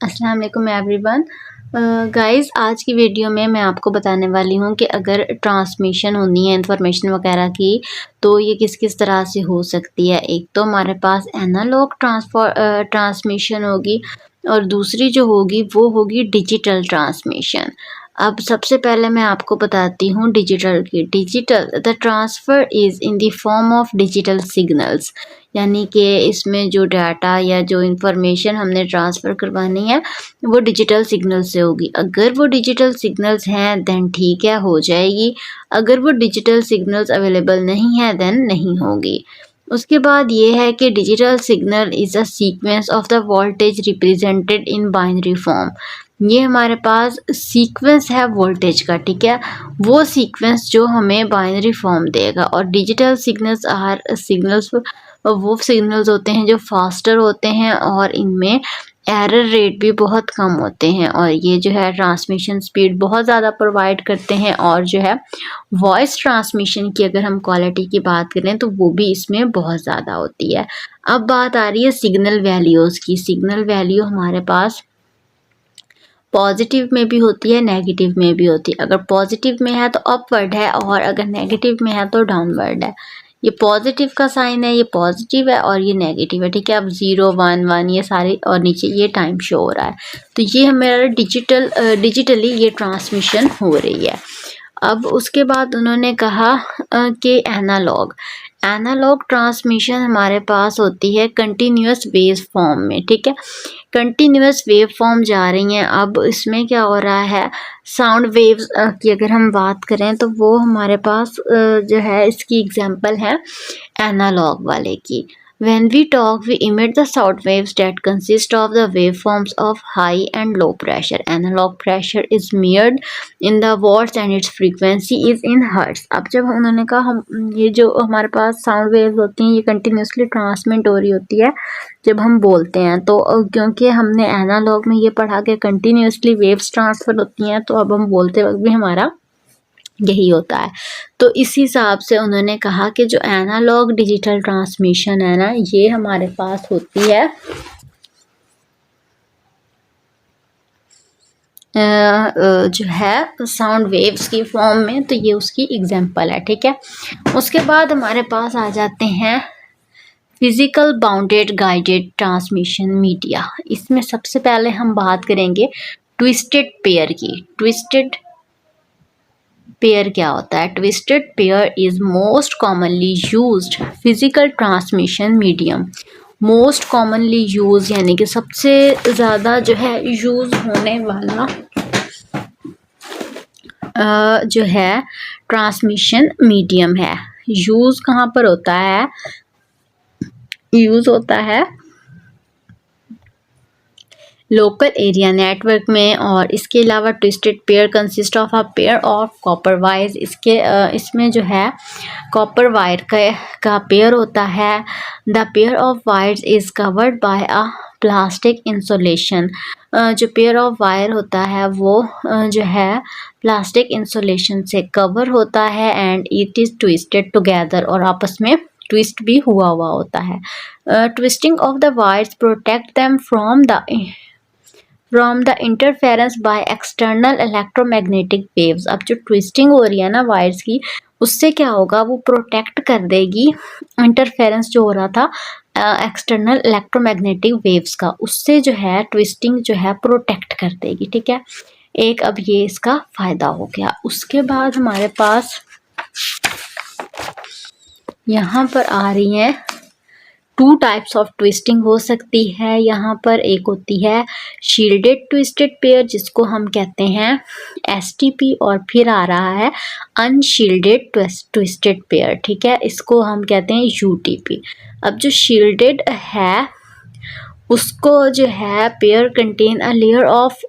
अस्सलाम वालेकुम everyone. Guys आज की वीडियो में मैं आपको बताने वाली हूँ कि अगर ट्रांसमिशन होनी है इंफॉर्मेशन वगैरह की तो ये किस किस तरह से हो सकती है। एक तो हमारे पास एनालॉग ट्रांसमिशन होगी और दूसरी जो होगी वो होगी डिजिटल ट्रांसमिशन। अब सबसे पहले मैं आपको बताती हूँ डिजिटल की। Digital the transfer is in the form of digital signals, यानी कि इसमें जो डाटा या जो इंफॉर्मेशन हमने ट्रांसफ़र करवानी है वो डिजिटल सिग्नल से होगी। अगर वो डिजिटल सिग्नल्स हैं देन ठीक है, हो जाएगी। अगर वो डिजिटल सिग्नल्स अवेलेबल नहीं है देन नहीं होगी। उसके बाद ये है कि digital signal is a sequence of the voltage represented in binary form. ये हमारे पास सीक्वेंस है वोल्टेज का, ठीक है, वो सीक्वेंस जो हमें बाइनरी फॉर्म देगा। और डिजिटल सिग्नल्स आर सिग्नल्स वो सिग्नल्स होते हैं जो फास्टर होते हैं और इनमें एरर रेट भी बहुत कम होते हैं और ये जो है ट्रांसमिशन स्पीड बहुत ज़्यादा प्रोवाइड करते हैं। और जो है वॉइस ट्रांसमिशन की अगर हम क्वालिटी की बात करें तो वो भी इसमें बहुत ज़्यादा होती है। अब बात आ रही है सिग्नल वैल्यूज़ की। सिग्नल वैल्यू हमारे पास पॉजिटिव में भी होती है, नेगेटिव में भी होती है। अगर पॉजिटिव में है तो अपवर्ड है और अगर नेगेटिव में है तो डाउनवर्ड है। ये पॉजिटिव का साइन है, ये पॉजिटिव है और ये नेगेटिव है, ठीक है। अब 0 1 1 ये सारे और नीचे ये टाइम शो हो रहा है। तो ये हमारा डिजिटली ये ट्रांसमिशन हो रही है। अब उसके बाद उन्होंने कहा कि एनालॉग ट्रांसमिशन हमारे पास होती है कंटिन्यूस वेव फॉर्म में, ठीक है। कंटिन्यूस वेव फॉर्म जा रही हैं। अब इसमें क्या हो रहा है, साउंड वेव्स की अगर हम बात करें तो वो हमारे पास जो है इसकी एग्जांपल है एनालॉग वाले की। When we talk, we emit the sound waves that consist of the waveforms of high and low pressure. Analog pressure is measured in the watts and its frequency is in hertz. अब जब उन्होंने कहा हम ये जो हमारे पास sound waves होती हैं ये कंटिन्यूसली ट्रांसमिट हो रही होती है जब हम बोलते हैं, तो क्योंकि हमने एनालॉग में ये पढ़ा कि कंटिन्यूसली वेव्स ट्रांसफ़र होती हैं तो अब हम बोलते वक्त भी हमारा यही होता है। तो इस हिसाब से उन्होंने कहा कि जो एनालॉग डिजिटल ट्रांसमिशन है ना ये हमारे पास होती है जो है साउंड वेव्स की फॉर्म में, तो ये उसकी एग्जांपल है, ठीक है। उसके बाद हमारे पास आ जाते हैं physical bounded guided transmission media. इसमें सबसे पहले हम बात करेंगे ट्विस्टेड पेयर की। ट्विस्टेड पेयर क्या होता है? Twisted pair is most commonly used physical transmission medium. Most commonly use यानी कि सबसे ज़्यादा जो है यूज़ होने वाला जो है ट्रांसमिशन मीडियम है। यूज़ कहाँ पर होता है? यूज़ होता है लोकल एरिया नेटवर्क में। और इसके अलावा twisted pair consist of a pair of copper wires. इसमें जो है कॉपर वायर का पेयर होता है। The pair of wires is covered by a plastic insulation. जो पेयर ऑफ वायर होता है वो जो है प्लास्टिक इंसुलेशन से कवर होता है and it is twisted together और आपस में ट्विस्ट भी हुआ होता है। Twisting of the wires protect them from the interference by external electromagnetic waves. अब जो ट्विस्टिंग हो रही है ना वायर्स की उससे क्या होगा, वो प्रोटेक्ट कर देगी इंटरफेरेंस जो हो रहा था एक्सटर्नल इलेक्ट्रोमैग्नेटिक वेव्स का, उससे जो है ट्विस्टिंग जो है प्रोटेक्ट कर देगी, ठीक है। एक अब ये इसका फ़ायदा हो गया। उसके बाद हमारे पास यहाँ पर आ रही हैं टू टाइप्स ऑफ ट्विस्टिंग हो सकती है यहाँ पर। एक होती है शील्डेड ट्विस्टेड पेयर जिसको हम कहते हैं STP और फिर आ रहा है अनशील्डेड ट्विस्टेड पेयर, ठीक है, इसको हम कहते हैं UTP। अब जो शील्डेड है उसको जो है pair contain a layer of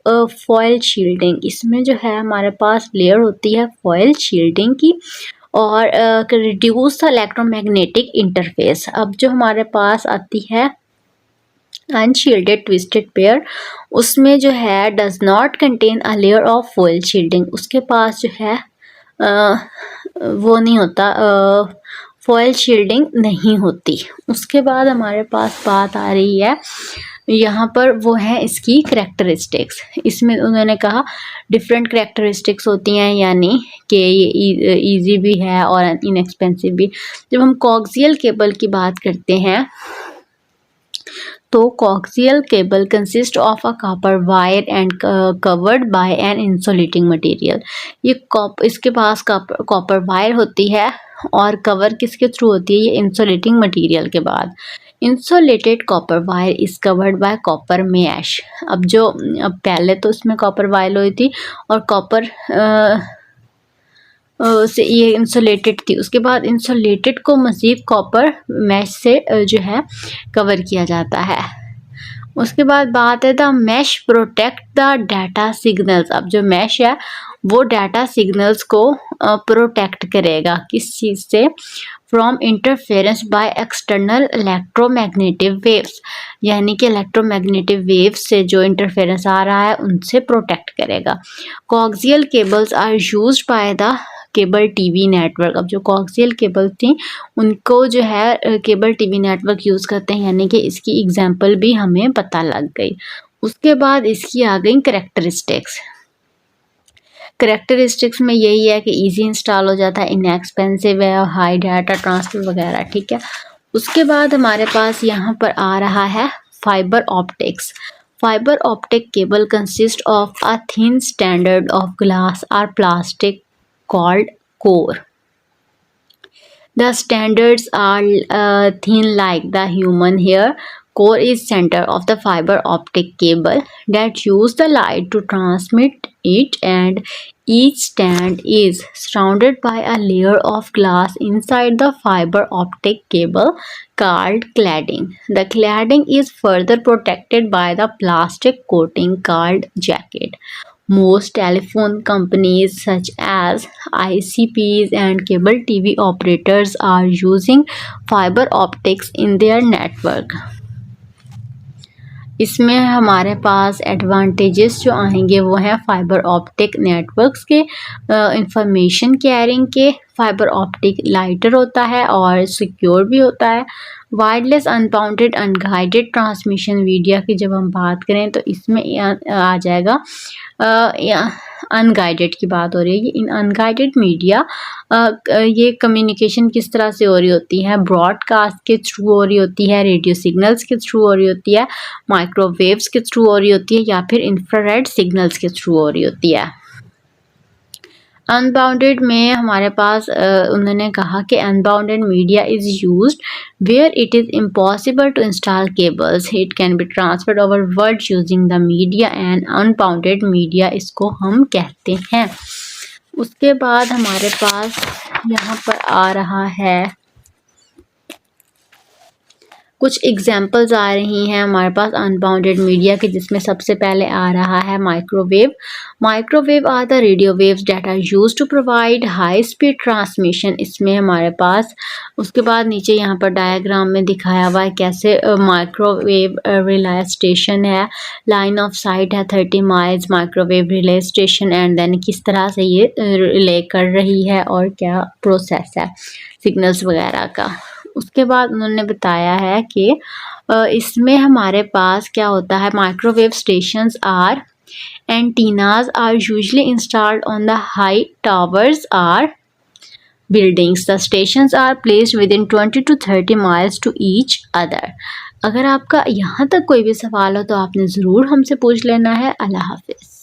foil shielding. इसमें जो है हमारे पास लेयर होती है फॉयल शील्डिंग की और रिड्यूस द इलेक्ट्रोमैग्नेटिक इंटरफेस। अब जो हमारे पास आती है अनशील्डेड ट्विस्टेड पेयर उसमें जो है does not contain a layer of foil shielding. उसके पास जो है वो नहीं होता, फॉयल शील्डिंग नहीं होती। उसके बाद हमारे पास बात आ रही है यहाँ पर वो है इसकी करैक्टरिस्टिक्स। इसमें उन्होंने कहा डिफरेंट करैक्टरिस्टिक्स होती हैं, यानी कि ये ईजी भी है और इनएक्सपेंसिव भी। जब हम कोएक्सियल केबल की बात करते हैं तो coaxial cable consist of a copper wire and covered by an insulating material. ये इसके पास कॉपर वायर होती है और कवर किसके थ्रू होती है, ये इंसुलेटिंग मटेरियल के बाद। Insulated copper wire is covered by copper mesh. अब पहले तो इसमें कॉपर वायर हुई थी और कॉपर से ये इंसुलेटेड थी, उसके बाद इंसुलेटेड को मज़ीद कॉपर मैश से जो है कवर किया जाता है। उसके बाद बात है the mash protect the data signals. अब जो मैश है वो डाटा सिग्नल्स को प्रोटेक्ट करेगा किस चीज़ से, from interference by external electromagnetic waves, यानी कि इलेक्ट्रोमैग्नेटिक वेव्स से जो इंटरफेरेंस आ रहा है उनसे प्रोटेक्ट करेगा। Coaxial cables are used by the cable TV network. अब जो कोएक्सियल केबल थी उनको जो है केबल टीवी नेटवर्क यूज़ करते हैं, यानी कि इसकी एग्जांपल भी हमें पता लग गई। उसके बाद इसकी आ गई करैक्टरिस्टिक्स। करैक्टरिस्टिक्स में यही है कि इजी इंस्टॉल हो जाता है, इनएक्सपेंसिव है और हाई डाटा ट्रांसफर वगैरह, ठीक है। उसके बाद हमारे पास यहाँ पर आ रहा है fibre optics. Fibre optic cable consist of a thin standard of glass और plastic called core. The standards are thin like the human hair. Core is center of the fiber optic cable that use the light to transmit it, and each stand is surrounded by a layer of glass inside the fiber optic cable called cladding. The cladding is further protected by the plastic coating called jacket. Most telephone companies such as ICPs and cable TV operators are using fiber optics in their network. इसमें हमारे पास advantages जो आएंगे वो हैं fibre optic networks के, information carrying के। Fibre optic lighter होता है और सिक्योर भी होता है। Wireless unbounded unguided transmission media की जब हम बात करें तो इसमें आ जाएगा अनगाइडेड की बात हो रही है। इन अनगाइडेड मीडिया ये कम्युनिकेशन किस तरह से हो रही होती है, ब्रॉडकास्ट के थ्रू हो रही होती है, रेडियो सिग्नल्स के थ्रू हो रही होती है, माइक्रोवेव्स के थ्रू हो रही होती है, या फिर इंफ्रारेड सिग्नल्स के थ्रू हो रही होती है। अनबाउंडेड में हमारे पास उन्होंने कहा कि unbounded media is used where it is impossible to install cables, it can be transferred over world using the media and unbounded media इसको हम कहते हैं। उसके बाद हमारे पास यहाँ पर आ रहा है कुछ एग्जाम्पल्स आ रही हैं हमारे पास अनबाउंडेड मीडिया के, जिसमें सबसे पहले आ रहा है microwave. Microwave are the radio waves that are used to provide high speed transmission. इसमें हमारे पास उसके बाद नीचे यहाँ पर डायग्राम में दिखाया हुआ है कैसे माइक्रोवेव रिले स्टेशन है, लाइन ऑफ साइट है 30 miles microwave relay station, and then किस तरह से ये रिले कर रही है और क्या प्रोसेस है सिग्नल्स वगैरह का। उसके बाद उन्होंने बताया है कि इसमें हमारे पास क्या होता है, microwave stations are antennas are usually installed on the high towers are buildings. The stations are placed within 20 to 30 miles to each other। अगर आपका यहाँ तक कोई भी सवाल हो तो आपने ज़रूर हमसे पूछ लेना है। अल्लाह हाफिज़।